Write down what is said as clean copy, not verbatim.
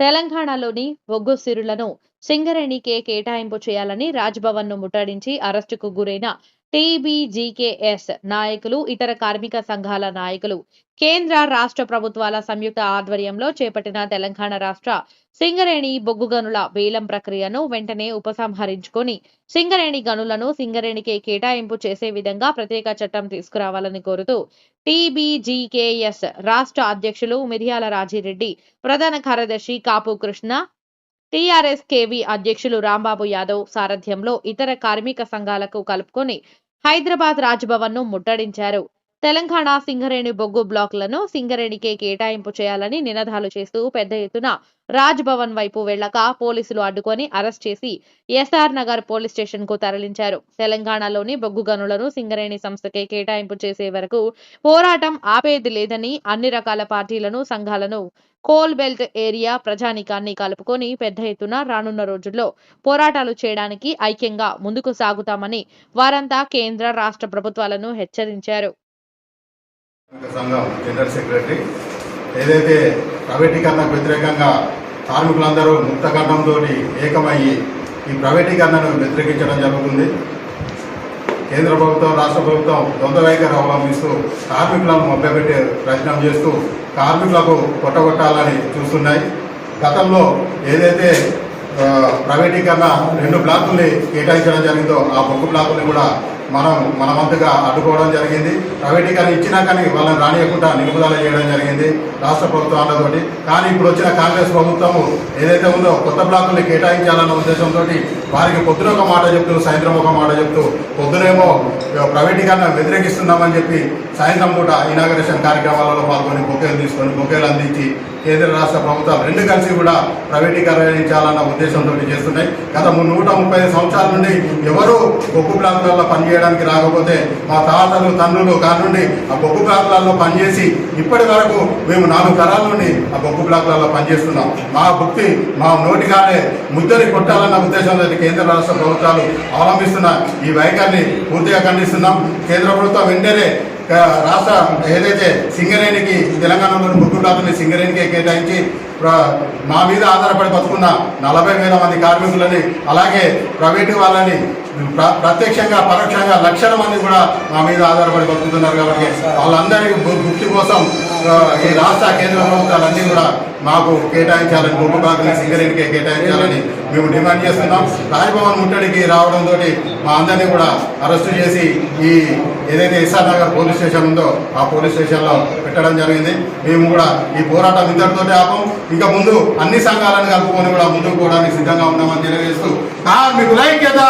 తెలంగాణలోని బొగ్గు సిరులను సింగరేణికే కేటాయింపు చేయాలని రాజ్భవన్ను ముట్టడించి అరెస్టుకు గురైన టీబీజీకేఎస్ నాయకులు, ఇతర కార్మిక సంఘాల నాయకులు కేంద్ర, రాష్ట్ర ప్రభుత్వాల సంయుక్త ఆధ్వర్యంలో చేపట్టిన తెలంగాణ రాష్ట్ర సింగరేణి బొగ్గు గనుల వేలం ప్రక్రియను వెంటనే ఉపసంహరించుకొని సింగరేణి గనులను సింగరేణికే కేటాయింపు చేసే విధంగా ప్రత్యేక చట్టం తీసుకురావాలని కోరుతూ టీబీజీకేఎస్ రాష్ట్ర అధ్యక్షులు మిర్యాల రాజిరెడ్డి, ప్రధాన కార్యదర్శి కాపు కృష్ణ, టీఆర్ఎస్ కేవీ అధ్యక్షులు రాంబాబు యాదవ్ సారథ్యంలో ఇతర కార్మిక సంఘాలకు కలుపుకొని హైదరాబాద్ రాజ్భవన్ను ముట్టడించారు. తెలంగాణ సింగరేణి బొగ్గు బ్లాకులను సింగరేణికే కేటాయింపు చేయాలని నినాదాలు చేస్తూ పెద్ద ఎత్తున రాజ్భవన్ వైపు వెళ్లక పోలీసులు అడ్డుకొని అరెస్ట్ చేసి ఎస్ఆర్ నగర్ పోలీస్ స్టేషన్ కు తరలించారు. తెలంగాణలోని బొగ్గు గనులను సింగరేణి సంస్థకే కేటాయింపు చేసే వరకు పోరాటం ఆపేది లేదని అన్ని రకాల పార్టీలను, సంఘాలను, కోల్ బెల్ట్ ఏరియా ప్రజానీకాన్ని కలుపుకొని పెద్ద ఎత్తున రానున్న రోజుల్లో పోరాటాలు చేయడానికి ఐక్యంగా ముందుకు సాగుతామని వారంతా కేంద్ర, రాష్ట్ర ప్రభుత్వాలను హెచ్చరించారు. సంఘం జనరల్ సెక్రటరీ ఏదైతే ప్రైవేటీకరణకు వ్యతిరేకంగా కార్మికులందరూ ముక్తకంఠంతో ఏకమయ్యి ఈ ప్రైవేటీకరణను వ్యతిరేకించడం జరుగుతుంది. కేంద్ర ప్రభుత్వం, రాష్ట్ర ప్రభుత్వం ద్వంద్వ వైఖరి అవలంబిస్తూ కార్మికులను మభ్యపెట్టే ప్రయత్నం చేస్తూ కార్మికులకు కొట్టగొట్టాలని చూస్తున్నాయి. గతంలో ఏదైతే ప్రైవేటీకరణ 2 బ్లాకుల్ని కేటాయించడం జరిగిందో ఆ బొగ్గు బ్లాకుల్ని కూడా మన వంతుగా అడ్డుకోవడం జరిగింది. ప్రైవేటీకరణ ఇచ్చినా కానీ వాళ్ళని రానియకుండా నిలుపుదల చేయడం జరిగింది రాష్ట్ర ప్రభుత్వాలతోటి. కానీ ఇప్పుడు వచ్చిన కాంగ్రెస్ ప్రభుత్వము ఏదైతే ఉందో కొత్త బ్లాకుల్ని కేటాయించాలన్న ఉద్దేశంతో వారికి పొద్దున ఒక మాట చెప్తూ, సాయంత్రం ఒక మాట చెప్తూ, పొద్దునేమో ప్రైవేటీకరణ వ్యతిరేకిస్తున్నామని చెప్పి సాయంత్రం పూట ఇనాగరేషన్ కార్యక్రమాలలో పాల్గొని బొకేలు అందించి కేంద్ర, రాష్ట్ర ప్రభుత్వాలు 2 కలిసి కూడా ప్రైవేటీకరించాలన్న ఉద్దేశంతో చేస్తున్నాయి. గత 130 సంవత్సరాల నుండి ఎవరు బొగ్గు బ్లాకులలో పనిచేయడానికి రాకపోతే మా తాతలు, తండ్రులు కానుండి ఆ బొగ్గు బ్లాకులలో పనిచేసి ఇప్పటి వరకు మేము 4 తరాల నుండి ఆ బొగ్గు బ్లాకులలో పనిచేస్తున్నాం. మా భక్తి మా నోటిగానే ముద్దరి కొట్టాలన్న ఉద్దేశంతో కేంద్ర, రాష్ట్ర ప్రభుత్వాలు అవలంబిస్తున్న ఈ వైఖరిని పూర్తిగా ఖండిస్తున్నాం. కేంద్ర ప్రభుత్వం వెంటనే రాష్ట్ర ఏదైతే సింగరేణికి తెలంగాణలోని బొగ్గు బ్లాకుని సింగరేణికి కేటాయించి మా మీద ఆధారపడి బతుకున్న 40,000 మంది కార్మికులని, అలాగే ప్రైవేటు వాళ్ళని ప్రత్యక్షంగా, పరోక్షంగా లక్షల మంది కూడా మా మీద ఆధారపడి బతుకుతున్నారు. కాబట్టి వాళ్ళందరి ముక్తి కోసం ఈ రాష్ట్ర, కేంద్ర ప్రభుత్వాలన్నీ కూడా మాకు కేటాయించాలని, బొగ్గు బ్లాకుని సింగరేణికి కేటాయించాలని మేము డిమాండ్ చేస్తున్నాం. రాజ్భవన్ ముట్టడికి రావడంతో మా అందరినీ కూడా అరెస్టు చేసి ఈ ఏదైతే ఎస్ఆర్ నగర్ పోలీస్ స్టేషన్ ఉందో ఆ పోలీస్ స్టేషన్లో పెట్టడం జరిగింది. మేము కూడా ఈ పోరాటం ఇంతటితోటి ఆపం. ఇంకా ముందు అన్ని సంఘాలను కలుపుకొని కూడా ముందుకు పోవడానికి సిద్ధంగా ఉన్నామని తెలియజేస్తూ కార్మికుల ఐక్యత.